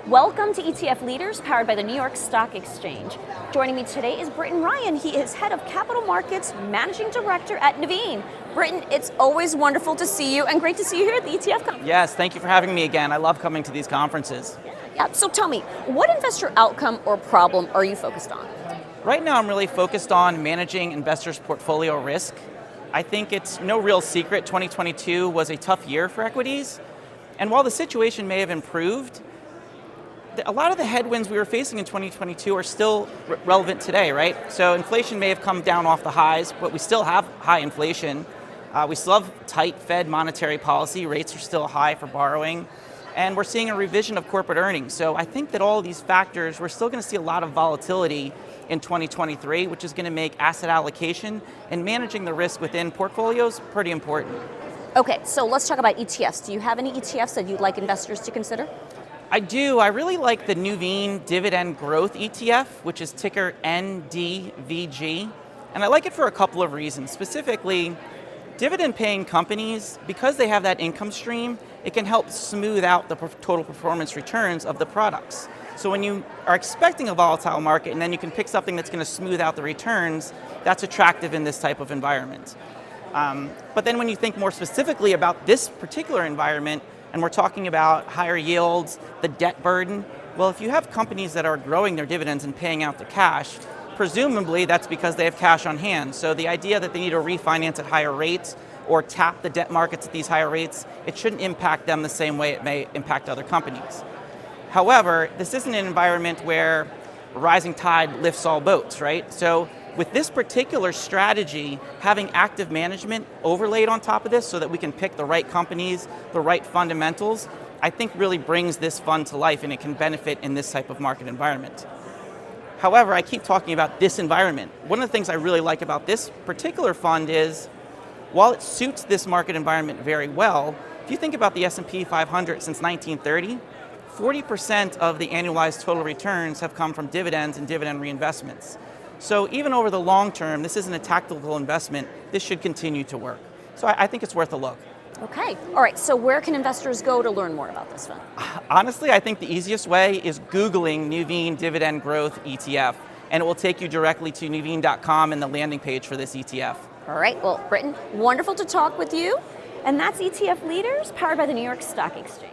Welcome to ETF Leaders, powered by the New York Stock Exchange. Joining me today is Briton Ryan. He is Head of Capital Markets, Managing Director at Nuveen. Briton, it's always wonderful to see you and great to see you here at the ETF conference. Yes, thank you for having me again. I love coming to these conferences. Yeah, so tell me, what investor outcome or problem are you focused on? Right now I'm really focused on managing investors' portfolio risk. I think it's no real secret 2022 was a tough year for equities. And while the situation may have improved, a lot of the headwinds we were facing in 2022 are still relevant today, right? So inflation may have come down off the highs, but we still have high inflation. We still have tight Fed monetary policy. Rates are still high for borrowing. And we're seeing a revision of corporate earnings. So I think that all of these factors, we're still going to see a lot of volatility in 2023, which is going to make asset allocation and managing the risk within portfolios pretty important. Okay, so let's talk about ETFs. Do you have any ETFs that you'd like investors to consider? I do. I really like the Nuveen Dividend Growth ETF, which is ticker NDVG. And I like it for a couple of reasons. Specifically, dividend-paying companies, because they have that income stream, it can help smooth out the total performance returns of the products. So when you are expecting a volatile market and then you can pick something that's going to smooth out the returns, that's attractive in this type of environment. But then when you think more specifically about this particular environment, and we're talking about higher yields, the debt burden, well, if you have companies that are growing their dividends and paying out the cash, presumably that's because they have cash on hand. So the idea that they need to refinance at higher rates or tap the debt markets at these higher rates, it shouldn't impact them the same way it may impact other companies. However, this isn't an environment where rising tide lifts all boats, right? So with this particular strategy, having active management overlaid on top of this so that we can pick the right companies, the right fundamentals, I think really brings this fund to life and it can benefit in this type of market environment. However, I keep talking about this environment. One of the things I really like about this particular fund is, while it suits this market environment very well, if you think about the S&P 500 since 1930, 40% of the annualized total returns have come from dividends and dividend reinvestments. So even over the long term, this isn't a tactical investment. This should continue to work. So I think it's worth a look. Okay, all right, so where can investors go to learn more about this fund? Honestly, I think the easiest way is Googling Nuveen Dividend Growth ETF, and it will take you directly to nuveen.com and the landing page for this ETF. All right, well, Briton, wonderful to talk with you. And that's ETF Leaders, powered by the New York Stock Exchange.